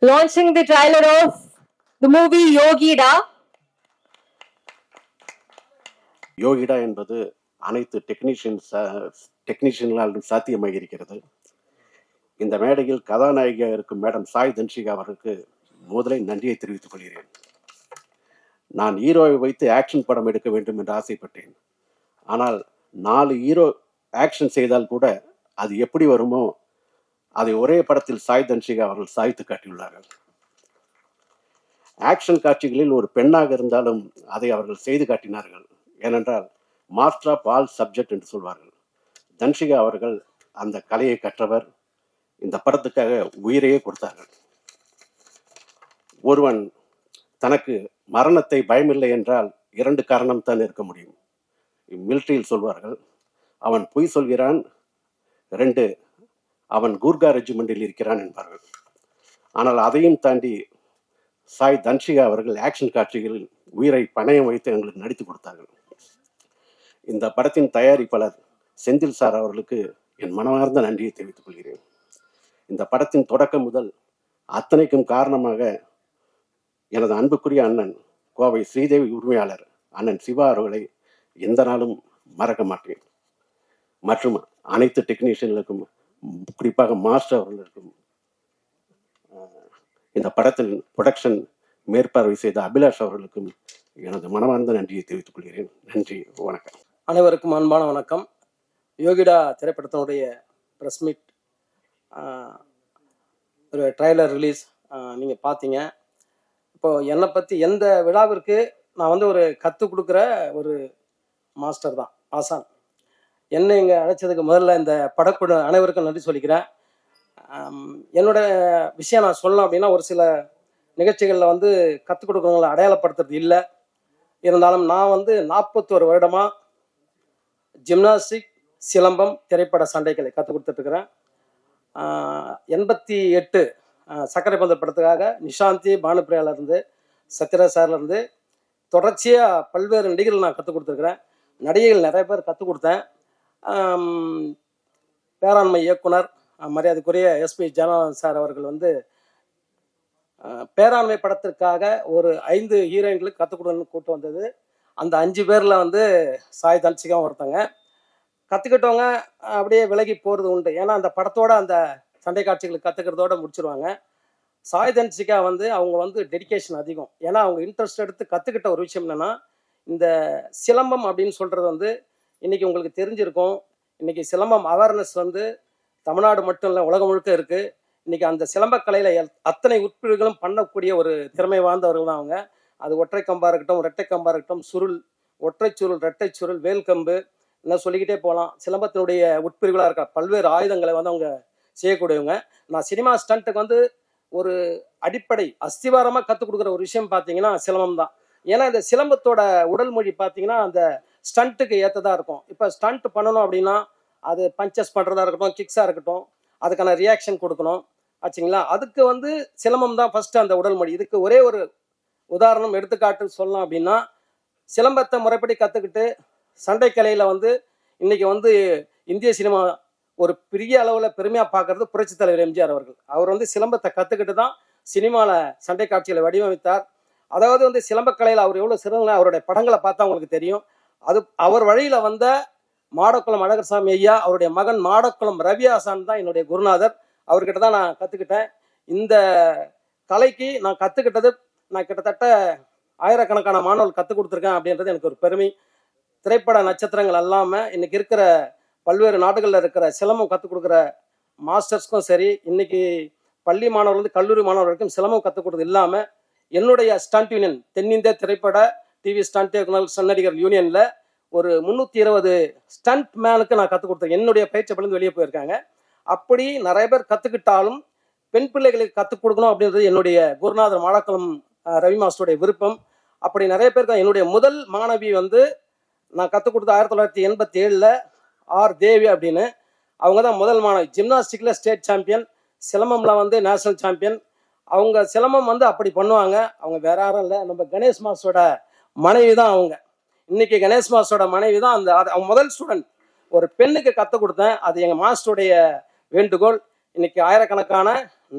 launching the trailer of the movie Yogida. யோகிடா என்பது அனைத்து டெக்னீஷியன்களால் சாத்தியமாக இருக்கிறது. இந்த மேடையில் கதாநாயகியாக இருக்கும் மேடம் சாய் தன்ஷிகா அவருக்கு முதலில் நன்றியை தெரிவித்துக் கொள்கிறேன். நான் ஹீரோவை வைத்து ஆக்ஷன் படம் எடுக்க வேண்டும் என்று ஆசைப்பட்டேன். ஆனால் 4 ஹீரோ ஆக்ஷன் செய்தால் கூட அது எப்படி வருமோ அதை ஒரே படத்தில் சாய் தன்ஷிகா அவர்கள் சாய்த்து காட்டியுள்ளார்கள். ஆக்ஷன் காட்சிகளில் ஒரு பெண்ணாக இருந்தாலும் அதை அவர்கள் செய்து காட்டினார்கள். ஏனென்றால் மாஸ்டர் ஆஃப் ஆல் சப்ஜெக்ட் என்று சொல்வார்கள். தன்ஷிகா அவர்கள் அந்த கலையை கற்றவர். இந்த படத்துக்காக உயிரையே கொடுத்தார்கள். ஒருவன் தனக்கு மரணத்தை பயமில்லை என்றால் 2 காரணம் தான் இருக்க முடியும். மிலிட்டரியில் சொல்வார்கள், அவன் பொய் சொல்கிறான், 2 அவன் கூர்கா ரெஜிமெண்டில் இருக்கிறான் என்பார்கள். ஆனால் அதையும் தாண்டி சாய் தன்ஷிகா அவர்கள் ஆக்ஷன் காட்சிகளில் உயிரை பணயம் வைத்து எங்களுக்கு நடித்து கொடுத்தார்கள். இந்த படத்தின் தயாரிப்பாளர் செந்தில் சார் அவர்களுக்கு என் மனமார்ந்த நன்றியை தெரிவித்துக் கொள்கிறேன். இந்த படத்தின் தொடக்கம் முதல் அத்தனைக்கும் காரணமாக எனது அன்புக்குரிய அண்ணன் கோவை ஸ்ரீதேவி உரிமையாளர் அண்ணன் சிவா அவர்களை எந்த நாளும் மறக்க மாட்டேன். மற்றும் அனைத்து டெக்னீஷியன்களுக்கும், குறிப்பாக மாஸ்டர் அவர்களுக்கும், இந்த படத்தில் ப்ரொடக்ஷன் மேற்பார்வை செய்த அபிலாஷ் அவர்களுக்கும் எனது மனமார்ந்த நன்றியை தெரிவித்துக் கொள்கிறேன். நன்றி, வணக்கம். அனைவருக்கும் அன்பான வணக்கம். யோகிடா திரைப்படத்தினுடைய ப்ரெஸ் மீட் ஒரு ட்ரைலர் ரிலீஸ் நீங்கள் பார்த்தீங்க. இப்போது என்னை பற்றி எந்த விழாவிற்கு நான் ஒரு கற்றுக் கொடுக்குற ஒரு மாஸ்டர் தான், ஆசான். என்னை இங்கே அழைச்சதுக்கு முதல்ல இந்த படக்குழு அனைவருக்கும் நன்றி சொல்லிக்கிறேன். என்னோட விஷயம் நான் சொல்லணும் அப்படின்னா, ஒரு சில நிகழ்ச்சிகளில் கற்றுக் கொடுக்குறவங்களை அடையாளப்படுத்துறது இல்லை. இருந்தாலும் நான் 41 வருடமாக ஜிம்னாஸ்டிக், சிலம்பம், திரைப்பட சண்டைகளை கற்றுக் கொடுத்துட்ருக்குறேன். 88 சக்கரை பந்தல் படத்துக்காக நிஷாந்தி, பானுப்பிரியாவிலேருந்து, சத்யராஜ் சார்லேருந்து தொடர்ச்சியாக பல்வேறு நடிகர்கள் நான் கற்றுக் கொடுத்துருக்குறேன். நடிகைகள் நிறைய பேர் கற்றுக் கொடுத்தேன். பேராண்மை இயக்குனர் மரியாதைக்குரிய எஸ்பி ஜனநாதன் சார் அவர்கள் பேராண்மை படத்திற்காக ஒரு 5 ஹீரோயின்களுக்கு கற்றுக் கொடுன்னு கூட்டு வந்தது. அந்த 5 பேரில் சாய் தன்ஷிகாவும் ஒருத்தங்க. கற்றுக்கிட்டவங்க அப்படியே விலகி போகிறது உண்டு. ஏன்னா அந்த படத்தோட அந்த சண்டை காட்சிகளுக்கு கற்றுக்கிறதோட முடிச்சிருவாங்க. சாய் தன்ஷிகா அவங்க டெடிக்கேஷன் அதிகம். ஏன்னா அவங்க இன்ட்ரெஸ்ட் எடுத்து கற்றுக்கிட்ட ஒரு விஷயம் என்னென்னா, இந்த சிலம்பம் அப்படின்னு சொல்கிறது இன்றைக்கி உங்களுக்கு தெரிஞ்சிருக்கும். இன்றைக்கி சிலம்பம் அவேர்னஸ் தமிழ்நாடு மட்டும் இல்லை, உலகம் முழுக்க இருக்குது. இன்றைக்கி அந்த சிலம்பக்கலையில் அத்தனை உட்பிரிவுகளும் பண்ணக்கூடிய ஒரு திறமை வாய்ந்தவர்கள் தான் அவங்க. அது ஒற்றை கம்பாக இருக்கட்டும், இரட்டை கம்பாக இருக்கட்டும், சுருள், ஒற்றை சுருள், இரட்டை சுருள், வேல்கம்பு, என்ன சொல்லிக்கிட்டே போகலாம். சிலம்பத்தினுடைய உட்பிரிவுகளாக இருக்க பல்வேறு ஆயுதங்களை அவங்க செய்யக்கூடியவங்க. நான் சினிமா ஸ்டண்ட்டுக்கு ஒரு அடிப்படை அஸ்திவாரமாக கற்றுக் கொடுக்குற ஒரு விஷயம் பார்த்தீங்கன்னா சிலம்பம் தான். ஏன்னா இந்த சிலம்பத்தோட உடல் மொழி பார்த்தீங்கன்னா அந்த ஸ்டண்ட்டுக்கு ஏற்றதாக இருக்கும். இப்போ ஸ்டண்ட் பண்ணணும் அப்படின்னா அது பஞ்சஸ் பண்ணுறதா இருக்கட்டும், கிக்ஸாக இருக்கட்டும், அதுக்கான ரியாக்ஷன் கொடுக்கணும் ஆச்சுங்களா. அதுக்கு சிலம்பம் தான் ஃபஸ்ட்டு அந்த உடல் மொழி. இதுக்கு ஒரே ஒரு உதாரணம் எடுத்துக்காட்டு சொல்லலாம் அப்படின்னா, சிலம்பத்தை முறைப்படி கற்றுக்கிட்டு சண்டை கலையில் இன்றைக்கி இந்திய சினிமா ஒரு பெரிய அளவில் பெருமையாக பார்க்கறது புரட்சித் தலைவர் எம்ஜிஆர் அவர்கள். அவர் சிலம்பத்தை கற்றுக்கிட்டு தான் சினிமாவில் சண்டை காட்சிகளை வடிவமைத்தார். அதாவது சிலம்பக்கலையில் அவர் எவ்வளோ சிறந்த, அவருடைய படங்களை பார்த்தா அவங்களுக்கு தெரியும். அது அவர் வழியில் வந்த மாடக்குளம் அழகர்சாமி ஐயா, அவருடைய மகன் மாடக்குளம் ரவி ஆசான் தான் என்னுடைய குருநாதர். அவர்கிட்ட தான் நான் கற்றுக்கிட்டேன். இந்த கலைக்கு நான் கற்றுக்கிட்டது, நான் கிட்டத்தட்ட ஆயிரக்கணக்கான மாணவர்கள் கற்றுக் கொடுத்துருக்கேன் அப்படின்றது எனக்கு ஒரு பெருமை. திரைப்பட நட்சத்திரங்கள் அல்லாமல் இன்றைக்கி இருக்கிற பல்வேறு நாடுகளில் இருக்கிற சிலம்பம் கற்றுக் கொடுக்குற மாஸ்டர்ஸ்க்கும் சரி, இன்றைக்கி பள்ளி மாணவர்கள் கல்லூரி மாணவர்களுக்கும் சிலம்பம் கற்றுக் கொடுத்தது இல்லாமல் என்னுடைய ஸ்டண்ட் யூனியன், தென்னிந்திய திரைப்பட டிவி ஸ்டண்ட் நடிகர் யூனியனில் ஒரு 320 ஸ்டண்ட் மேனுக்கு நான் கற்றுக் கொடுத்தேன். என்னுடைய பயிற்சி பள்ளிந்து வெளியே போயிருக்காங்க. அப்படி நிறைய பேர் கற்றுக்கிட்டாலும் பெண் பிள்ளைகளுக்கு கற்றுக் கொடுக்கணும் அப்படின்றது என்னுடைய குருநாதர் மாடக்குளம் ரவி மாஸ்டருடைய விருப்பம். அப்படி நிறைய பேருக்கு என்னுடைய முதல் மாணவி நான் கற்றுக் கொடுத்த 1987 ஆர் தேவி அப்படின்னு. அவங்க தான் முதல் மாணவி. ஜிம்னாஸ்டிக்கில் ஸ்டேட் சாம்பியன், சிலம்பமில் நேஷனல் சாம்பியன். அவங்க சிலம்பம் அப்படி பண்ணுவாங்க. அவங்க வேற யாரும் இல்லை, நம்ம கணேஷ் மாஸ்டரோட மனைவி தான் அவங்க. இன்னைக்கு கணேஷ் மாஸ்டரோட மனைவி தான் அவங்க முதல் ஸ்டூடெண்ட். ஒரு பெண்ணுக்கு கற்றுக் கொடுத்தேன். அது எங்கள் மாஸ்டருடைய வேண்டுகோள். இன்னைக்கு ஆயிரக்கணக்கான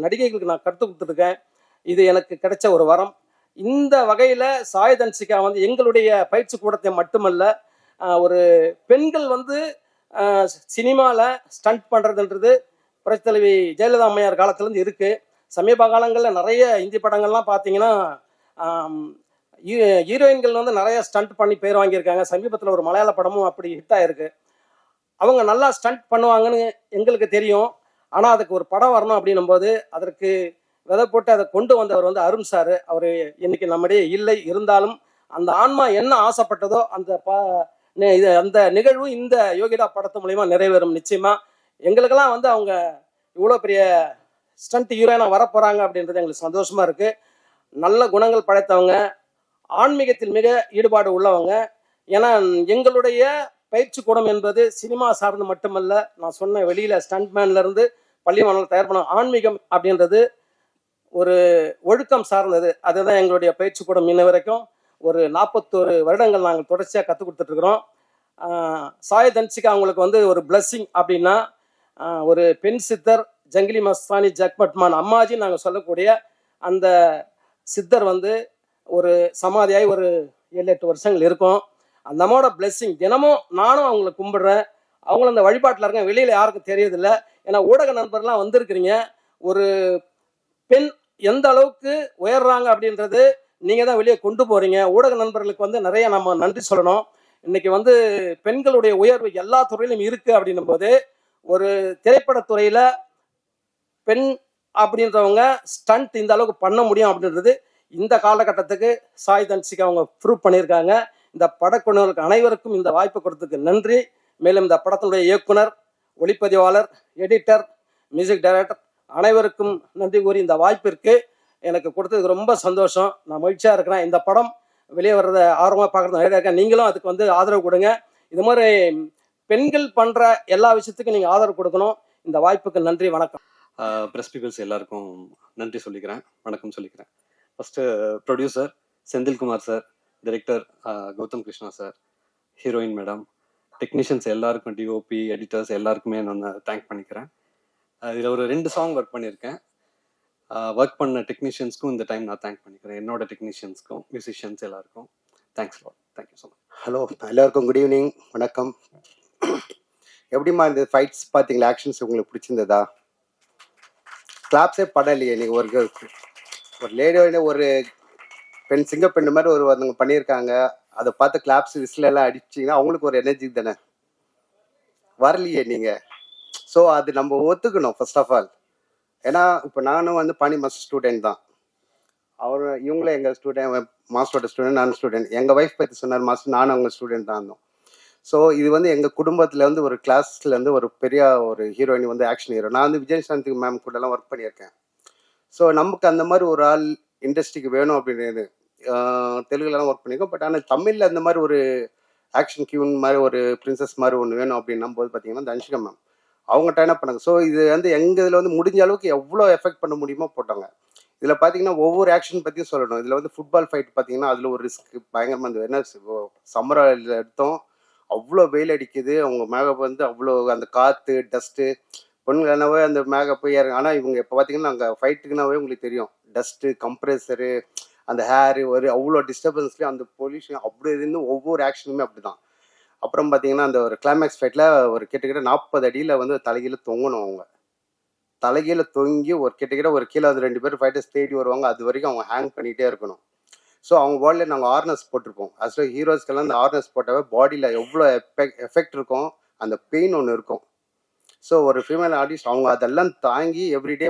நடிகைகளுக்கு நான் கற்றுக் கொடுத்துருக்கேன். இது எனக்கு கிடைச்ச ஒரு வரம். இந்த வகையில் சாய் தன்சிகா வந்து எங்களுடைய பயிற்சி கூடத்தை மட்டுமல்ல, ஒரு பெண்கள் வந்து சினிமாவில் ஸ்டண்ட் பண்ணுறதுன்றது புரட்சித்தலைவி ஜெயலலிதா அம்மையார் காலத்துலேருந்து இருக்குது. சமீப காலங்களில் நிறைய இந்தி படங்கள்லாம் பார்த்தீங்கன்னா ஹீரோயின்கள் வந்து நிறைய ஸ்டண்ட் பண்ணி பேர் வாங்கியிருக்காங்க. சமீபத்தில் ஒரு மலையாள படமும் அப்படி ஹிட் ஆயிருக்கு. அவங்க நல்லா ஸ்டண்ட் பண்ணுவாங்கன்னு எங்களுக்கு தெரியும். ஆனால் அதுக்கு ஒரு படம் வரணும் அப்படின்னும் போது அதற்கு விதை போட்டு அதை கொண்டு வந்தவர் வந்து அருண் சார். அவர் இன்னைக்கு நம்மிடையே இல்லை. இருந்தாலும் அந்த ஆன்மா என்ன ஆசைப்பட்டதோ அந்த நிகழ்வு இந்த யோகிதா படத்து மூலயமா நிறைவேறும். நிச்சயமா எங்களுக்கெல்லாம் வந்து அவங்க இவ்வளோ பெரிய ஸ்டண்ட் ஹீரோயினாக வரப்போகிறாங்க அப்படின்றது எங்களுக்கு சந்தோஷமா இருக்கு. நல்ல குணங்கள் படைத்தவங்க, ஆன்மீகத்தில் மிக ஈடுபாடு உள்ளவங்க. ஏன்னா எங்களுடைய பயிற்சி கூடம் என்பது சினிமா சார்ந்து மட்டுமல்ல, நான் சொன்ன வெளியில ஸ்டண்ட்மேன்ல இருந்து பள்ளி மாணவர்கள் தயார் பண்ண ஆன்மீகம் அப்படின்றது ஒரு ஒழுக்கம் சார்ந்தது. அதுதான் எங்களுடைய பயிற்சி கூடம். இன்ன வரைக்கும் ஒரு 41 வருடங்கள் நாங்கள் தொடர்ச்சியாக கற்றுக் கொடுத்துட்டு இருக்கிறோம். சாய் தன்சிகா அவங்களுக்கு வந்து ஒரு பிளஸ்ஸிங் அப்படின்னா, ஒரு பெண் சித்தர் ஜங்கிலி மஸ்தானி ஜக்மட்மான் அம்மாஜி நாங்கள் சொல்லக்கூடிய அந்த சித்தர் வந்து ஒரு சமாதியாகி ஒரு 7-8 வருஷங்கள் இருக்கும். அந்த அம்மாவோட பிளெஸ்ஸிங் தினமும் நானும் அவங்கள கும்பிடுறேன். அவங்களும் அந்த வழிபாட்டில் இருக்காங்க. வெளியில் யாருக்கும் தெரியதில்லை. ஏன்னா ஊடக நண்பர்லாம் வந்திருக்கிறீங்க. ஒரு பெண் எந்த அளவுக்கு உயர்றாங்க அப்படின்றது நீங்கள் தான் வெளியே கொண்டு போகிறீங்க. ஊடக நண்பர்களுக்கு வந்து நிறைய நம்ம நன்றி சொல்லணும். இன்னைக்கு வந்து பெண்களுடைய உயர்வு எல்லா துறையிலும் இருக்குது அப்படின்னும் போது, ஒரு திரைப்படத்துறையில் பெண் அப்படின்றவங்க ஸ்டண்ட் இந்த அளவுக்கு பண்ண முடியும் அப்படின்றது இந்த காலகட்டத்துக்கு சாய் தன்சிகா அவங்க ப்ரூவ் பண்ணியிருக்காங்க. இந்த படக்குழுவினருக்கு அனைவருக்கும் இந்த வாய்ப்பு கொடுத்ததுக்கு நன்றி. மேலும் இந்த படத்தினுடைய இயக்குனர், ஒளிப்பதிவாளர், எடிட்டர், மியூசிக் டைரக்டர் அனைவருக்கும் நன்றி கூறி இந்த வாய்ப்பிற்கு எனக்கு கொடுத்ததுக்கு ரொம்ப சந்தோஷம். நான் மகிழ்ச்சியாக இருக்கிறேன். இந்த படம் வெளியே வர்றதை ஆர்வமாக பார்க்குறது நிறைய இருக்கேன். நீங்களும் அதுக்கு வந்து ஆதரவு கொடுங்க. இது மாதிரி பெண்கள் பண்ணுற எல்லா விஷயத்துக்கும் நீங்கள் ஆதரவு கொடுக்கணும். இந்த வாய்ப்புக்கு நன்றி. வணக்கம். ப்ரெஸ் பீப்புள்ஸ் எல்லாருக்கும் நன்றி சொல்லிக்கிறேன், வணக்கம் சொல்லிக்கிறேன். First producer Senthilkumar sir, director Gautham Krishna sir, heroine madam, technicians எல்லாருக்கும், டிஓபி, எடிட்டர்ஸ் எல்லாருக்குமே நான் தேங்க் பண்ணிக்கிறேன். இதில் ஒரு 2 சாங் ஒர்க் பண்ணியிருக்கேன். ஒர்க் பண்ண டெக்னீஷியன்ஸ்க்கும் இந்த டைம் நான் தேங்க் பண்ணிக்கிறேன். என்னோட டெக்னீஷியன்ஸ்க்கும், மியூசிஷியன்ஸ் எல்லாருக்கும் thanks lot. Thank you so much. Hello, எல்லாருக்கும் குட் ஈவினிங், வணக்கம். எப்படிமா இந்த ஃபைட்ஸ் பார்த்தீங்களா? ஆக்ஷன்ஸ் உங்களுக்கு பிடிச்சிருந்ததா? கிளாப்ஸே படலையே. நீங்கள் ஒரு லேடியோட ஒரு பெண் சிங்கப்பெண்ணு மாதிரி ஒருத்தவங்க பண்ணியிருக்காங்க. அதை பார்த்து கிளாப்ஸ் விசில் எல்லாம் அடிச்சிங்கன்னா அவங்களுக்கு ஒரு எனர்ஜி தானே. வரலையே நீங்கள். ஸோ அது நம்ம ஒத்துக்கணும் ஃபர்ஸ்ட் ஆஃப் ஆல். ஏன்னா இப்போ நானும் வந்து பாணி மாஸ்டர் ஸ்டூடெண்ட் தான். இவங்களே எங்கள் ஸ்டூடெண்ட், மாஸ்டரோட ஸ்டூடெண்ட், நான் ஸ்டூடெண்ட். எங்கள் ஒய்ஃப் பற்றி சொன்னார் மாஸ்டர், நானும் அவங்க ஸ்டூடெண்ட் தான் இருந்தோம். ஸோ இது வந்து எங்கள் குடும்பத்தில் வந்து ஒரு கிளாஸ்லேருந்து ஒரு பெரிய ஒரு ஹீரோயின் வந்து ஆக்ஷன் ஹீரோ. நான் வந்து விஜயசாந்தி மேம் கூடலாம் ஒர்க் பண்ணியிருக்கேன். ஸோ நமக்கு அந்த மாதிரி ஒரு ஆள் இண்டஸ்ட்ரிக்கு வேணும் அப்படின்னு தெலுங்குலலாம் ஒர்க் பண்ணியிருக்கோம். பட் ஆனால் தமிழில் அந்த மாதிரி ஒரு ஆக்ஷன் கியூன் மாதிரி ஒரு பிரின்சஸ் மாதிரி ஒன்று வேணும் அப்படின்னும் போது பார்த்தீங்கன்னா தன்ஷிகா மேம் அவங்க டைனப் பண்ணாங்க. ஸோ இது வந்து எங்கள் இதில் வந்து முடிஞ்ச அளவுக்கு எவ்வளோ எஃபெக்ட் பண்ண முடியுமோ போட்டாங்க. இதில் பார்த்தீங்கன்னா ஒவ்வொரு ஆக்ஷன் பற்றியும் சொல்லணும். இதில் வந்து ஃபுட்பால் ஃபைட் பார்த்தீங்கன்னா அதில் ஒரு ரிஸ்க் பயங்கரமாக இருந்தது. என்ன சம்மரில் எடுத்தோம், அவ்வளோ வெயில் அடிக்குது, அவங்க மேக்கப் வந்து அவ்வளோ அந்த காற்று டஸ்ட்டு, பொண்ணுங்கனாவே அந்த மேக்கப் ஏறுங்க. ஆனால் இவங்க இப்போ பார்த்தீங்கன்னா அங்கே ஃபைட்டுக்குனாவே உங்களுக்கு தெரியும், டஸ்ட்டு, கம்ப்ரெசரு, அந்த ஹேரு, ஒரு அவ்வளோ டிஸ்டர்பன்ஸ்லேயும் அந்த பொல்யூஷன் அப்படி இருந்து ஒவ்வொரு ஆக்ஷனுமே அப்படி தான். அப்புறம் பார்த்தீங்கன்னா அந்த ஒரு கிளைமேக்ஸ் ஃபைட்டில் ஒரு கிட்டத்தட்ட 40 அடியில் வந்து தலைகீழ தொங்கணும். அவங்க தலைகீழ தொங்கி ஒரு கிட்டத்தட்ட ஒரு கீழே அது 2 பேர் ஃபைட்டர்ஸ் தேடி வருவாங்க. அது வரைக்கும் அவங்க ஹேங் பண்ணிகிட்டே இருக்கணும். ஸோ அவங்க பாடியில் நாங்கள் ஆர்னஸ் போட்டிருப்போம். ஆக்சுவலாக ஹீரோஸ்க்கெல்லாம் அந்த ஆர்னஸ் போட்டாவே பாடியில் எவ்வளோ எஃபெக்ட் இருக்கும், அந்த பெயின் ஒன்று இருக்கும். ஸோ ஒரு ஃபீமேல் ஆர்டிஸ்ட் அவங்க அதெல்லாம் தாங்கி எவ்ரிடே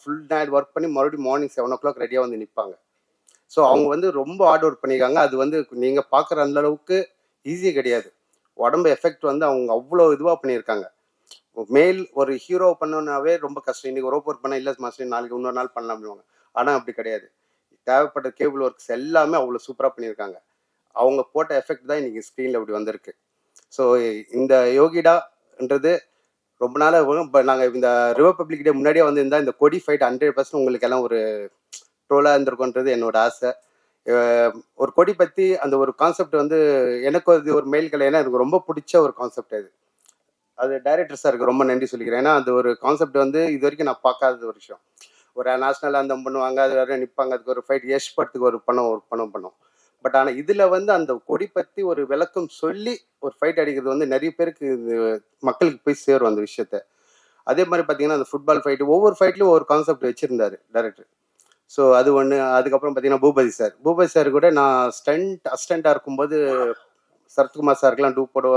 ஃபுல் நைட் ஒர்க் பண்ணி மறுபடியும் மார்னிங் 7 o'clock ரெடியாக வந்து நிற்பாங்க. ஸோ அவங்க வந்து ரொம்ப ஹார்ட் ஒர்க் பண்ணியிருக்காங்க. அது வந்து நீங்கள் பார்க்குற அந்த அளவுக்கு ஈஸி கிடையாது. உடம்பு எஃபெக்ட் வந்து அவங்க அவ்வளோ இதுவாக பண்ணியிருக்காங்க. மேல் ஒரு ஹீரோ பண்ணோன்னாவே ரொம்ப கஷ்டம். இன்றைக்கி ரோப் ஒர்க் பண்ணால் இல்லை மாஸ்டர் நாளைக்கு இன்னொரு நாள் பண்ணலாம் அப்படிவாங்க. ஆனால் அப்படி கிடையாது. தேவைப்பட்ட கேபிள் ஒர்க்ஸ் எல்லாமே அவ்வளோ சூப்பராக பண்ணியிருக்காங்க. அவங்க போட்ட எஃபெக்ட் தான் இன்றைக்கி ஸ்க்ரீனில் இப்படி வந்திருக்கு. ஸோ இந்த யோகிடான்றது ரொம்ப நாளாக இப்போ நாங்கள் இந்த ரிபப்ளிக் டே முன்னாடியே வந்திருந்தால் இந்த கொடி ஃபைட் 100% உங்களுக்கு எல்லாம் ஒரு ட்ரோலாக இருந்திருக்குன்றது என்னோட ஆசை. ஒரு கொடி பற்றி அந்த ஒரு கான்செப்ட் வந்து எனக்கு அது ஒரு மெயில் கலை, ஏன்னா எனக்கு ரொம்ப பிடிச்ச ஒரு கான்செப்ட் அது டைரக்டர் சாருக்கு ரொம்ப நன்றி சொல்லிக்கிறேன். ஏன்னா அது ஒரு கான்செப்ட் வந்து இது வரைக்கும் நான் பார்க்காத ஒரு விஷயம். ஒரு நேஷனல் அந்தம் பண்ணுவாங்க, அது வேற நிற்பாங்க, அதுக்கு ஒரு ஃபைட் யஷ் படத்துக்கு ஒரு படம் பண்ணோம். பட் ஆனால் இதில் வந்து அந்த கொடி பற்றி ஒரு விளக்கம் சொல்லி ஒரு ஃபைட் அடிக்கிறது வந்து நிறைய பேருக்கு இது மக்களுக்கு போய் சேரும் அந்த விஷயத்த. அதே மாதிரி பார்த்தீங்கன்னா அந்த ஃபுட்பால் ஃபைட்டு ஒவ்வொரு ஃபைட்லையும் ஒவ்வொரு கான்செப்ட் வச்சுருந்தாரு டைரக்டர். ஸோ அது ஒன்று. அதுக்கப்புறம் பார்த்தீங்கன்னா பூபதி சார் கூட நான் அசிஸ்டண்ட்டாக இருக்கும்போது சரத்குமார் சாருக்கெல்லாம் டூப்போட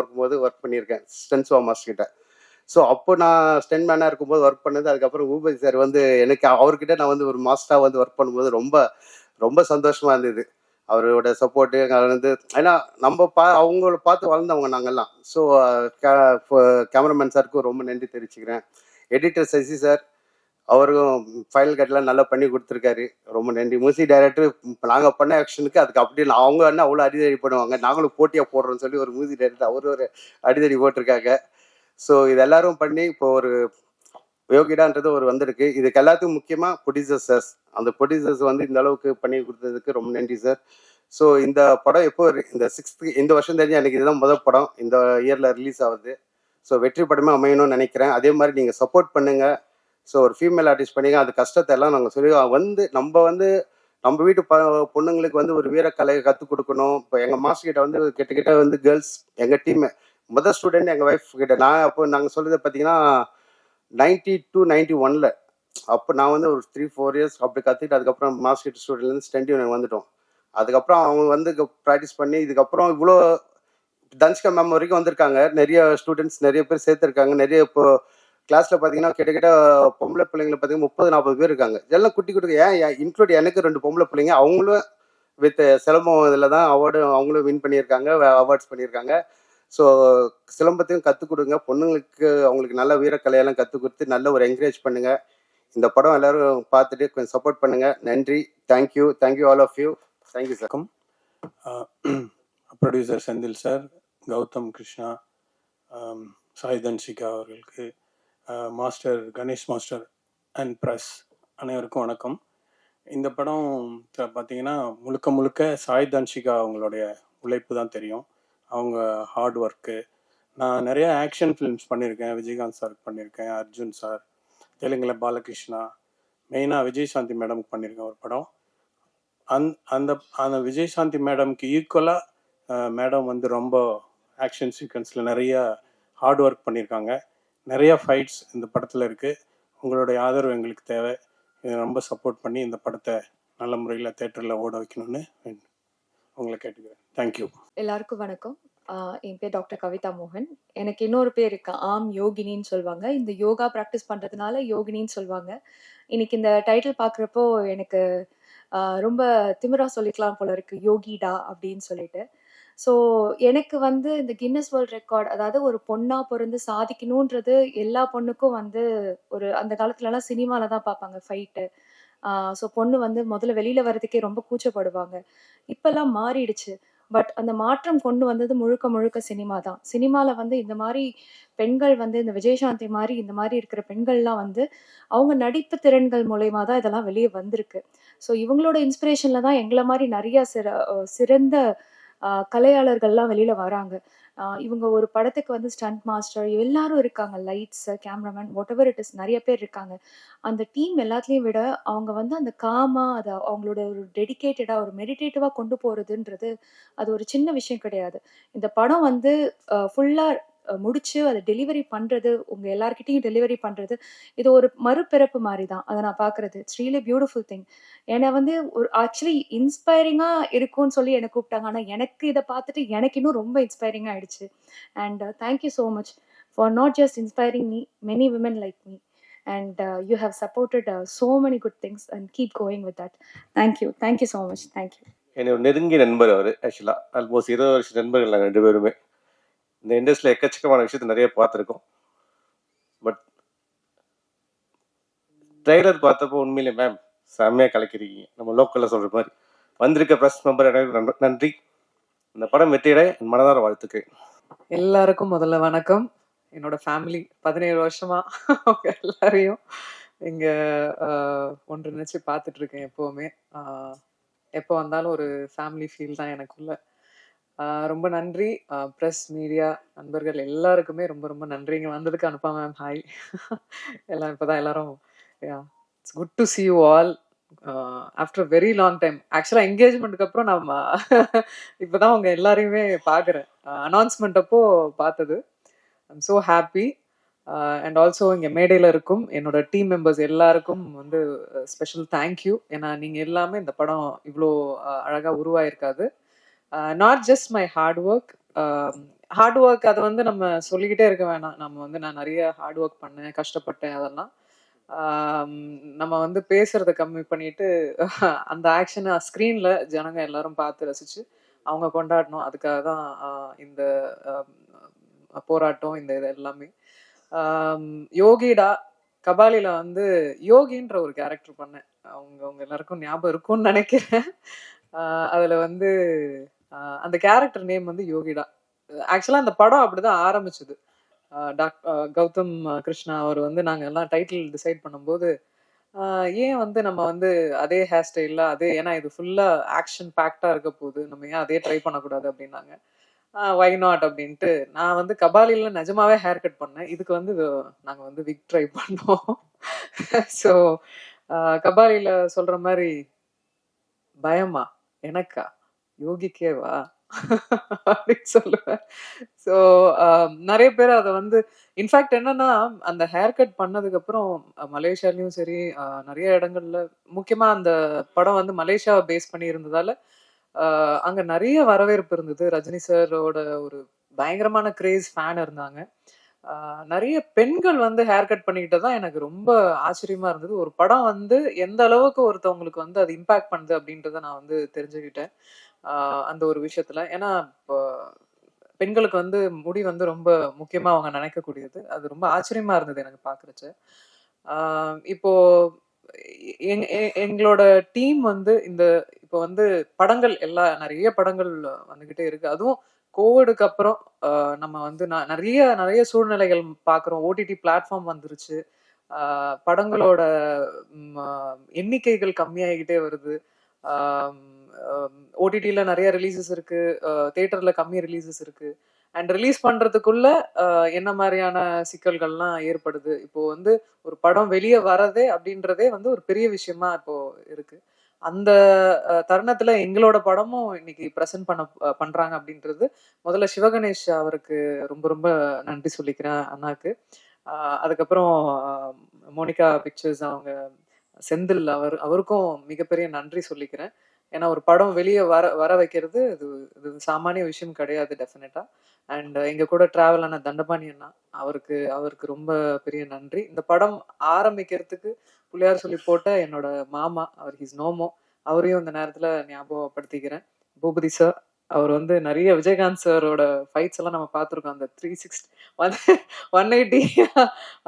ஒர்க் பண்ணியிருக்கேன் ஸ்டென்ஸ்வா மாஸ்டர் கிட்ட. ஸோ அப்போ நான் ஸ்டென் மேனாக இருக்கும்போது ஒர்க் பண்ணது. அதுக்கப்புறம் பூபதி சார் வந்து எனக்கு அவர்கிட்ட நான் வந்து ஒரு மாஸ்டராக வந்து ஒர்க் பண்ணும்போது ரொம்ப ரொம்ப சந்தோஷமாக இருந்தது. அவரோட சப்போர்ட்டு வந்து ஏன்னா நம்ம அவங்கள பார்த்து வளர்ந்தவங்க நாங்கள்லாம். ஸோ கேமராமேன் சாருக்கும் ரொம்ப நன்றி தெரிவிச்சுக்கிறேன். எடிட்டர் சசி சார், அவருக்கும் ஃபைனல் கட்லாம் நல்லா பண்ணி கொடுத்துருக்காரு, ரொம்ப நன்றி. மியூசிக் டைரக்டர் நாங்கள் பண்ண ஆக்ஷனுக்கு அதுக்கு அப்படி அவங்க என்ன அவ்வளோ அடிதடி பண்ணுவாங்க, நாங்களும் போட்டியாக போடுறோம்னு சொல்லி ஒரு மியூசிக் டைரக்டர் அவர் ஒரு அடிதடி போட்டிருக்காங்க. ஸோ இது எல்லாரும் பண்ணி இப்போ ஒரு யோகிடான்றது ஒரு வந்திருக்கு. இதுக்கு எல்லாத்துக்கும் முக்கியமாக ப்ரொடியூசர்ஸ், அந்த ப்ரொடியூசர்ஸ் வந்து இந்த அளவுக்கு பண்ணி கொடுத்ததுக்கு ரொம்ப நன்றி சார். ஸோ இந்த படம் எப்போ இந்த 6th இந்த வருஷம் தெரிஞ்சு எனக்கு இதுதான் முதல் படம் இந்த இயரில் ரிலீஸ் ஆகுது. ஸோ வெற்றி படமே அமையணும்னு நினைக்கிறேன். அதே மாதிரி நீங்கள் சப்போர்ட் பண்ணுங்கள். ஸோ ஒரு ஃபீமேல் ஆர்டிஸ்ட் பண்ணிங்க, அது கஷ்டத்தை எல்லாம் நாங்கள் சொல்லி வந்து நம்ம வீட்டு பொண்ணுங்களுக்கு வந்து ஒரு வீரக்கலையை கற்றுக் கொடுக்கணும். இப்போ எங்கள் மாஸ்டர் கிட்ட வந்து கிட்ட வந்து கேர்ள்ஸ் எங்கள் டீம் முதல் ஸ்டூடெண்ட் எங்கள் ஒய்ஃப் கிட்ட. நான் அப்போ நாங்கள் சொல்றது பார்த்தீங்கன்னா 92-91 அப்போ நான் வந்து ஒரு 3-4 இயர்ஸ் அப்படி கற்றுக்கிட்டு அதுக்கப்புறம் மாஸ்டர் ஸ்டூடெண்ட்லேருந்து ஸ்டெண்ட் யூனியன் வந்துட்டோம். அதுக்கப்புறம் அவங்க வந்து ப்ராக்டிஸ் பண்ணி இதுக்கப்புறம் இவ்வளோ தன்ஷிகா மேம் வரைக்கும் வந்திருக்காங்க. நிறைய ஸ்டூடெண்ட்ஸ் நிறைய பேர் சேர்த்துருக்காங்க. நிறைய இப்போ கிளாஸில் பார்த்தீங்கன்னா கிட்டத்தட்ட பொம்பளை பிள்ளைங்களை பார்த்தீங்கன்னா 30-40 பேர் இருக்காங்க. இதெல்லாம் குட்டி குட்டி ஏன் இன்க்ளூட் எனக்கு 2 பொம்பளை பிள்ளைங்க, அவங்களும் வித் சிலம்பம் இதில் தான் அவங்களும் வின் பண்ணியிருக்காங்க, அவார்ட்ஸ் பண்ணியிருக்காங்க. ஸோ சிலம்பத்தையும் கற்றுக் கொடுங்க பொண்ணுங்களுக்கு, அவங்களுக்கு நல்ல வீரக்கலையெல்லாம் கற்றுக் கொடுத்து நல்ல ஒரு என்கரேஜ் பண்ணுங்கள். இந்த படம் எல்லோரும் பார்த்துட்டு கொஞ்சம் சப்போர்ட் பண்ணுங்கள். நன்றி. Thank you all of you. Thank you sir. Producer Senthil sir, Gautham Krishna, Sai Dhanshika அவர்களுக்கு, master Ganesh master and press அனைவருக்கும் வணக்கம். இந்த படம் பார்த்தீங்கன்னா முழுக்க சாய் தன்ஷிகா அவங்களுடைய உழைப்பு தான் தெரியும், அவங்க ஹார்ட் ஒர்க்கு. நான் நிறைய ஆக்ஷன் ஃபிலிம்ஸ் பண்ணியிருக்கேன், விஜயகாந்த் சாருக்கு பண்ணியிருக்கேன், அர்ஜுன் சார், தெலுங்குல பாலகிருஷ்ணா, மெயினாக விஜயசாந்தி மேடம்க்கு பண்ணியிருக்கேன் ஒரு படம். அந்த விஜயசாந்தி மேடம்க்கு ஈக்குவலாக மேடம் வந்து ரொம்ப ஆக்ஷன் சீக்வன்ஸில் நிறைய ஹார்ட் ஒர்க் பண்ணியிருக்காங்க. நிறைய ஃபைட்ஸ் இந்த படத்தில் இருக்குது. உங்களுடைய ஆதரவு எங்களுக்கு தேவை. இதை ரொம்ப சப்போர்ட் பண்ணி இந்த படத்தை நல்ல முறையில் தேட்டரில் ஓட வைக்கணும்னு உங்களை கேட்டுக்கிறேன். தேங்க்யூ. எல்லாருக்கும் வணக்கம். என் பேர் டாக்டர் கவிதா மோகன். எனக்கு இன்னொரு பேர் இருக்கு, ஆம் யோகினின்னு சொல்லுவாங்க. இந்த யோகா ப்ராக்டிஸ் பண்ணுறதுனால யோகினின்னு சொல்லுவாங்க. இன்னைக்கு இந்த டைட்டில் பார்க்குறப்போ எனக்கு ரொம்ப திமிரா சொல்லிக்கலாம் போல இருக்கு, யோகிடா அப்படின்னு சொல்லிட்டு. ஸோ எனக்கு வந்து இந்த கின்னஸ் வேர்ல்ட் ரெக்கார்ட், அதாவது ஒரு பொண்ணா பிறந்து சாதிக்கணுன்றது எல்லா பொண்ணுக்கும் வந்து ஒரு அந்த காலத்துலலாம் சினிமாவில் தான் பார்ப்பாங்க ஃபைட்டு. ஸோ பொண்ணு வந்து முதல்ல வெளியில் வர்றதுக்கே ரொம்ப கூச்சப்படுவாங்க. இப்போல்லாம் மாறிடுச்சு. பட் அந்த மாற்றம் கொண்டு வந்தது முழுக்க சினிமா தான். சினிமாவில் வந்து இந்த மாதிரி பெண்கள் வந்து இந்த விஜயசாந்தி மாதிரி இந்த மாதிரி இருக்கிற பெண்கள்லாம் வந்து அவங்க நடிப்பு திறன்கள் மூலயமா தான் இதெல்லாம் வெளியே வந்திருக்கு. ஸோ இவங்களோட இன்ஸ்பிரேஷனில் தான் எங்களை மாதிரி நிறைய சிறந்த கலையாளர்கள்லாம் வெளியில் வராங்க. இவங்க ஒரு படத்துக்கு வந்து ஸ்டண்ட் மாஸ்டர் எல்லாரும் இருக்காங்க, lights, cameraman, what ever it is, நிறைய பேர் இருக்காங்க. அந்த டீம் எல்லாத்துலேயும் விட அவங்க வந்து அந்த அதை அவங்களோட ஒரு டெடிக்கேட்டடாக ஒரு மெடிடேட்டிவாக கொண்டு போகிறதுன்றது அது ஒரு சின்ன விஷயம் கிடையாது. இந்த படம் வந்து ஃபுல்லாக முடிச்சு அதை டெலிவரி பண்ணுறது, உங்கள் எல்லார்கிட்டையும் டெலிவரி பண்ணுறது, இது ஒரு மறுபிறப்பு மாதிரி தான் அதை நான் பார்க்குறது. It's really beautiful thing. என்னை வந்து ஒரு ஆக்சுவலி இன்ஸ்பைரிங்காக இருக்கும்னு சொல்லி என்னை கூப்பிட்டாங்க. ஆனால் எனக்கு இதை பார்த்துட்டு எனக்கு இன்னும் ரொம்ப இன்ஸ்பைரிங்காக ஆயிடுச்சு. And thank you so much for not just inspiring me, many women like me. And you have supported so many good things and keep going with that. Thank you so much. Thank you. என்னோட நெருங்கிய நண்பர் அவர். ஆக்சுவலாக almost 20 வருஷம் நண்பர்கள் நாங்கள் 2 பேருமே. இந்த இண்டஸ்ட்ரியில் எக்கச்சக்கமான விஷயத்தை நிறைய பார்த்துருக்கோம். பட் ட்ரெய்லர் பார்த்தப்போ உண்மையிலே மேம் செம்மையாக கலக்கிறீங்க, நம்ம லோக்கலில் சொல்கிற மாதிரி. வந்திருக்க ப்ரெஸ் மெம்பர் எனக்கு நன்றி. இந்த படம் வெற்றியடைய என் மனதார வாழ்த்துக்கிறேன். எல்லாருக்கும் முதல்ல வணக்கம். என்னோட ஃபேமிலி 17 வருஷமா அவங்க எல்லாரையும் இங்க ஒன்றிணைச்சு பார்த்துட்டு இருக்கேன். எப்பவுமே எப்போ வந்தாலும் ஒரு ஃபேமிலி ஃபீல் தான் எனக்குள்ள. ரொம்ப நன்றி ப்ரெஸ், மீடியா, நண்பர்கள் எல்லாருக்குமே ரொம்ப ரொம்ப நன்றி. இங்கே வந்ததுக்கு அனுப்பா மேம் ஹாய். எல்லாம் இப்போதான் எல்லாரும் it's good to see you all after very long time. ஆக்சுவலாக என்கேஜ்மெண்ட்டுக்கு அப்புறம் நம்ம இப்போதான் அவங்க எல்லாரையுமே பார்க்குறேன். அனௌன்ஸ்மெண்ட் அப்போ பார்த்தது. I'm so happy. And also இங்கே மேடையில் இருக்கும் என்னோட டீம் மெம்பர்ஸ் எல்லாருக்கும் வந்து ஸ்பெஷல் தேங்க்யூ. ஏன்னா நீங்கள் எல்லாமே இந்த படம் இவ்வளோ அழகாக உருவாயிருக்காது. Not just my hard work அதை வந்து நம்ம சொல்லிக்கிட்டே இருக்க வேணாம். நம்ம வந்து நான் நிறைய ஹார்ட் ஒர்க் பண்ணேன், கஷ்டப்பட்டேன், அதெல்லாம் நம்ம வந்து பேசுறத கம்மி பண்ணிட்டு அந்த ஆக்ஷனை ஸ்க்ரீன்ல ஜனங்க எல்லாரும் பார்த்து ரசிச்சு அவங்க கொண்டாடணும். அதுக்காக தான் இந்த போராட்டம், இந்த இது எல்லாமே. யோகிடா கபாலில வந்து யோகின்ற ஒரு கேரக்டர் பண்ணேன். அவங்க எல்லாருக்கும் ஞாபகம் இருக்கும்னு நினைக்கிறேன். அதுல வந்து அந்த கேரக்டர் நேம் வந்து யோகிடா. ஆக்சுவலா அந்த படம் அப்படிதான் ஆரம்பிச்சது. கௌதம் கிருஷ்ணா அவர் வந்து நாங்கள் எல்லாம் டைட்டில் டிசைட் பண்ணும்போது ஏன் வந்து நம்ம வந்து அதே ஹேர் ஸ்டைலில் அதே, ஏன்னா இது ஃபுல்லாக ஆக்ஷன் பேக்டாக இருக்க போகுது, நம்ம ஏன் அதே ட்ரை பண்ணக்கூடாது அப்படின்னாங்க. வை நாட் அப்படின்ட்டு நான் வந்து கபாலியில் நிஜமாவே ஹேர் கட் பண்ணேன். இதுக்கு வந்து நாங்கள் வந்து விக் ட்ரை பண்ணோம். ஸோ கபாலியில் சொல்கிற மாதிரி பயமா எனக்கா யோகிக்கேவா அப்படின்னு சொல்லுவேன். ஸோ நிறைய பேர் அதை வந்து இன்ஃபேக்ட் என்னன்னா அந்த ஹேர் கட் பண்ணதுக்கு அப்புறம் மலேசியாலையும் சரி நிறைய இடங்கள்ல, முக்கியமா அந்த படம் வந்து மலேசியாவை பேஸ் பண்ணி இருந்ததால அங்க நிறைய வரவேற்பு இருந்தது. ரஜினி சாரோட ஒரு பயங்கரமான கிரேஸ் ஃபேன் இருந்தாங்க. நிறைய பெண்கள் வந்து ஹேர் கட் பண்ணிக்கிட்டதான் எனக்கு ரொம்ப ஆச்சரியமா இருந்தது. ஒரு படம் வந்து எந்த அளவுக்கு ஒருத்தவங்களுக்கு வந்து அது இம்பாக்ட் பண்ணுது அப்படின்றத நான் வந்து தெரிஞ்சுக்கிட்டேன் அந்த ஒரு விஷயத்துல. ஏன்னா இப்போ பெண்களுக்கு வந்து முடி வந்து ரொம்ப முக்கியமா அவங்க நினைக்கக்கூடியது. அது ரொம்ப ஆச்சரியமா இருந்தது எனக்கு பாக்குறச்சு. இப்போ எங்களோட டீம் வந்து இந்த இப்போ வந்து படங்கள் நிறைய படங்கள் வந்துகிட்டே இருக்கு. அதுவும் கோவிடுக்கு அப்புறம் நம்ம வந்து நிறைய நிறைய சூழ்நிலைகள் பாக்குறோம். ஓடிடி பிளாட்ஃபார்ம் வந்துருச்சு. படங்களோட எண்ணிக்கைகள் கம்மியாகிக்கிட்டே வருது. ஓடிடில நிறைய ரிலீசஸ் இருக்கு, தியேட்டர்ல கம்மி ரிலீசஸ் இருக்கு. அண்ட் ரிலீஸ் பண்றதுக்குள்ள என்ன மாதிரியான சிக்கல்கள்லாம் ஏற்படுது. இப்போ வந்து ஒரு படம் வெளியே வரதே அப்படின்றதே வந்து ஒரு பெரிய விஷயமா இப்போ இருக்கு. அந்த தருணத்துல எங்களோட படமும் இன்னைக்கு ப்ரெசென்ட் பண்றாங்க அப்படின்றது முதல்ல சிவகணேஷ் அவருக்கு ரொம்ப ரொம்ப நன்றி சொல்லிக்கிறேன் அண்ணாக்கு. அதுக்கப்புறம் மோனிகா பிக்சர்ஸ் அவங்க செந்தில் அவருக்கும் மிகப்பெரிய நன்றி சொல்லிக்கிறேன். ஏன்னா ஒரு படம் வெளியே வர வைக்கிறது இது சாமானிய விஷயம் கிடையாது டெஃபினட்டா. அண்ட் எங்க கூட டிராவல் ஆன தண்டபாணி அண்ணா அவருக்கு ரொம்ப பெரிய நன்றி. இந்த படம் ஆரம்பிக்கிறதுக்கு புள்ளியார் சொல்லி போட்ட என்னோட மாமா, அவர் ஹிஸ் நோமோ, அவரையும் இந்த நேரத்துல ஞாபகப்படுத்திக்கிறேன். பூபதி சார், அவர் வந்து நிறைய விஜயகாந்த் சாரோட ஃபைட்ஸ் எல்லாம் நம்ம பார்த்துருக்கோம். அந்த 360 180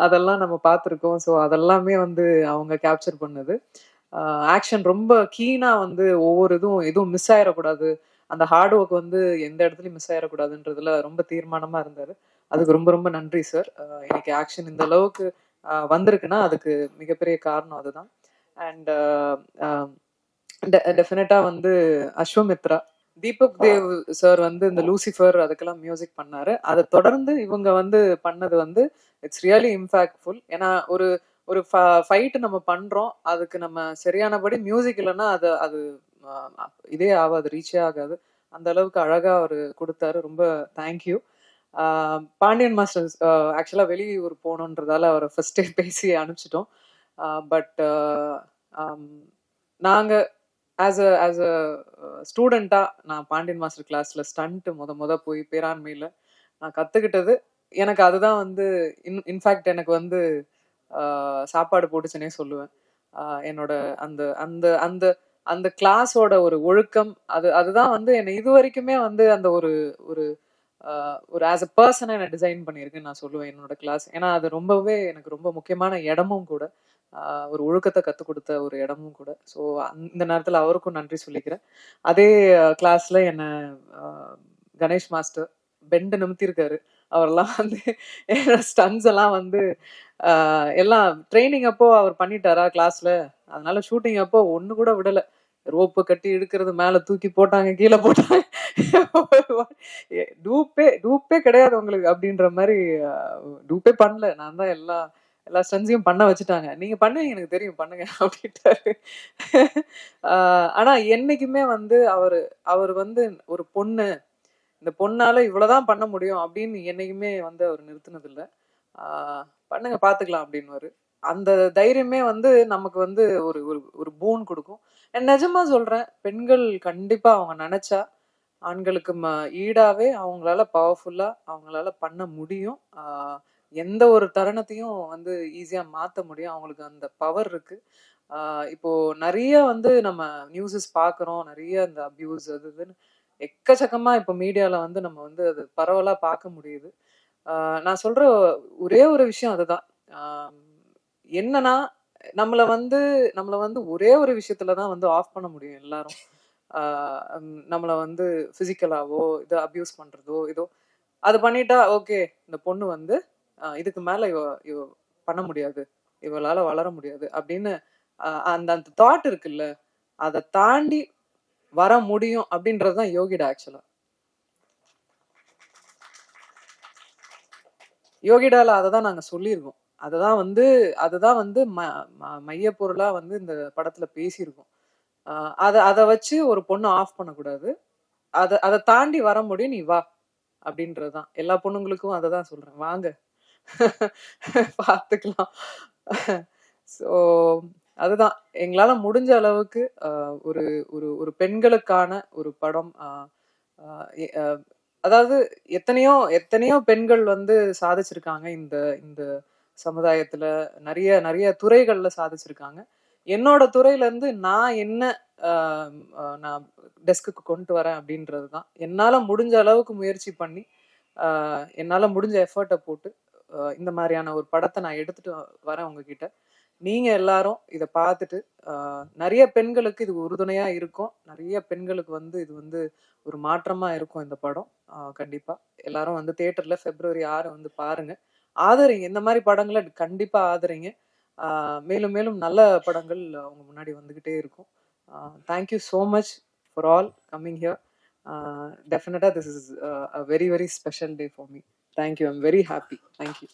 அதெல்லாம் நம்ம பார்த்துருக்கோம். ஸோ அதெல்லாமே வந்து அவங்க கேப்சர் பண்ணது. ஆக்ஷன் ரொம்ப கீனா வந்து ஒவ்வொரு எதுவும் மிஸ் ஆயிடக்கூடாது, அந்த ஹார்ட் ஒர்க் வந்து எந்த இடத்துலையும் மிஸ் ஆயிடக்கூடாதுன்றதுல ரொம்ப தீர்மானமா இருந்தாரு. அதுக்கு ரொம்ப ரொம்ப நன்றி சார். இன்னைக்கு ஆக்ஷன் இந்த அளவுக்கு வந்திருக்குன்னா அதுக்கு மிகப்பெரிய காரணம் அதுதான். அண்ட் டெஃபினட்டா வந்து அஸ்வமித்ரா, தீபக் தேவ் சார் வந்து இந்த லூசிஃபர் அதுக்கெல்லாம் மியூசிக் பண்ணாரு. அதை தொடர்ந்து இவங்க வந்து பண்ணது வந்து இட்ஸ் ரியலி இம்பாக்ட்ஃபுல். ஏன்னா ஒரு ஃபைட் நம்ம பண்றோம், அதுக்கு நம்ம சரியானபடி மியூசிக் இல்லைன்னா அது இதே ஆகாது, ரீச்சே ஆகாது. அந்த அளவுக்கு அழகா அவர் கொடுத்தாரு. ரொம்ப தேங்க்யூ. பாண்டியன் மாஸ்டர் ஆக்சுவலா வெளியூர் போகணுன்றதால அவரை ஃபர்ஸ்டே பேசி அனுப்பிச்சிட்டோம். பட் நாங்க ஆஸ் அ ஸ்டூடெண்டா நான் பாண்டியன் மாஸ்டர் கிளாஸ்ல ஸ்டண்ட் முத போய் பேராண்மையில நான் கத்துக்கிட்டது. எனக்கு அதுதான் வந்து இன்ஃபேக்ட் எனக்கு வந்து சாப்பாடு போட்டுச்சுன்னே சொல்லுவேன். என்னோட அந்த அந்த அந்த அந்த கிளாஸோட ஒரு ஒழுக்கம் அதுதான் வந்து என்னை இது வரைக்குமே வந்து அந்த ஒரு ஆஸ் அ பர்சனை என்னை டிசைன் பண்ணியிருக்குன்னு நான் சொல்லுவேன் என்னோட கிளாஸ். ஏன்னா அது ரொம்பவே எனக்கு ரொம்ப முக்கியமான இடமும் கூட, ஒரு ஒழுக்கத்தை கற்றுக் கொடுத்த ஒரு இடமும் கூட. ஸோ இந்த நேரத்தில் அவருக்கும் நன்றி சொல்லிக்கிறேன். அதே கிளாஸ்ல என்னை கணேஷ் மாஸ்டர் பெண்டு நிமித்திருக்காரு. அவரெல்லாம் வந்து ஸ்டன்ஸ் எல்லாம் வந்து எல்லாம் ட்ரைனிங் அப்போ அவர் பண்ணிட்டாரா கிளாஸ்ல, அதனால ஷூட்டிங் அப்போ ஒண்ணு கூட விடல. ரோப்பு கட்டி இழுக்கிறது, மேல தூக்கி போட்டாங்க, கீழே போட்டாங்க, டூப்பே கிடையாது உங்களுக்கு அப்படின்ற மாதிரி டூப்பே பண்ணல. நான் தான் எல்லாம் எல்லா ஸ்டன்ஸையும் பண்ண வச்சுட்டாங்க. நீங்க பண்ணுவீங்க எனக்கு தெரியும், பண்ணுங்க அப்படின்ட்டாரு. ஆனா என்னைக்குமே வந்து அவர் வந்து ஒரு பொண்ணு, இந்த பொண்ணால இவ்வளவுதான் பண்ண முடியும் அப்படின்னு என்னைக்குமே வந்து அவர் நிறுத்தினது இல்ல. பண்ணுங்க பாத்துக்கலாம் அப்படின்னு. அந்த தைரியமே வந்து நமக்கு வந்து ஒரு ஒரு ஒரு பூன் கொடுக்கும். நிஜமா சொல்றேன், பெண்கள் கண்டிப்பா அவங்க நினைச்சா ஆண்களுக்கு ஈடாவே அவங்களால பவர்ஃபுல்லா அவங்களால பண்ண முடியும். எந்த ஒரு தருணத்தையும் வந்து ஈஸியா மாத்த முடியும். அவங்களுக்கு அந்த பவர் இருக்கு. இப்போ நிறைய வந்து நம்ம நியூஸஸ் பாக்குறோம், நிறைய இந்த அபியூஸ் அது இதுன்னு எக்கச்சக்கமா இப்போ மீடியால வந்து நம்ம வந்து அது பரவலா பார்க்க முடியுது. நான் சொல்ற ஒரே ஒரு விஷயம் அதுதான். என்னன்னா நம்மள வந்து ஒரே ஒரு விஷயத்துலதான் வந்து ஆஃப் பண்ண முடியும் எல்லாரும். நம்மள வந்து பிசிக்கலாவோ இது அபியூஸ் பண்றதோ ஏதோ அது பண்ணிட்டா ஓகே, இந்த பொண்ணு வந்து இதுக்கு மேல இவ பண்ண முடியாது, இவளால வளர முடியாது அப்படின்னு அந்த அந்த தாட் இருக்குல்ல, அதை தாண்டி வர முடியும் அப்படின்றதுதான் யோகிடா. ஆக்சுவலா யோகிடால அதை தான் நாங்க சொல்லியிருக்கோம். அதுதான் வந்து மைய பொருளா வந்து இந்த படத்துல பேசியிருக்கோம். அதை வச்சு ஒரு பொண்ணு ஆஃப் பண்ணக்கூடாது, அதை தாண்டி வர முடியும், நீ வா அப்படின்றதுதான். எல்லா பொண்ணுங்களுக்கும் அதை தான் சொல்றேன், வாங்க பார்த்துக்கலாம். ஸோ அதுதான் எங்களால முடிஞ்ச அளவுக்கு ஒரு ஒரு ஒரு பெண்களுக்கான ஒரு படம். அதாவது எத்தனையோ எத்தனையோ பெண்கள் வந்து சாதிச்சிருக்காங்க இந்த இந்த சமுதாயத்துல, நிறைய நிறைய துறைகள்ல சாதிச்சிருக்காங்க. என்னோட துறையில இருந்து நான் என்ன நான் டெஸ்க்கு கொண்டு வரேன் அப்படின்றதுதான். என்னால முடிஞ்ச அளவுக்கு முயற்சி பண்ணி என்னால முடிஞ்ச எஃபர்ட்டை போட்டு இந்த மாதிரியான ஒரு படத்தை நான் எடுத்துட்டு வரேன் உங்ககிட்ட. நீங்க எல்லாரும் இதை பார்த்துட்டு நிறைய பெண்களுக்கு இது உறுதுணையா இருக்கும். நிறைய பெண்களுக்கு வந்து இது வந்து ஒரு மாற்றமா இருக்கும் இந்த படம். கண்டிப்பா எல்லாரும் வந்து தியேட்டர்ல February 6 வந்து பாருங்க, ஆதரிங்க. இந்த மாதிரி படங்களை கண்டிப்பா ஆதரிங்க. மேலும் மேலும் நல்ல படங்கள் அவங்க முன்னாடி வந்துகிட்டே இருக்கும். Thank you so much for all coming here. Definitely this is a very very special day for me. Thank you, I'm very happy. Thank you.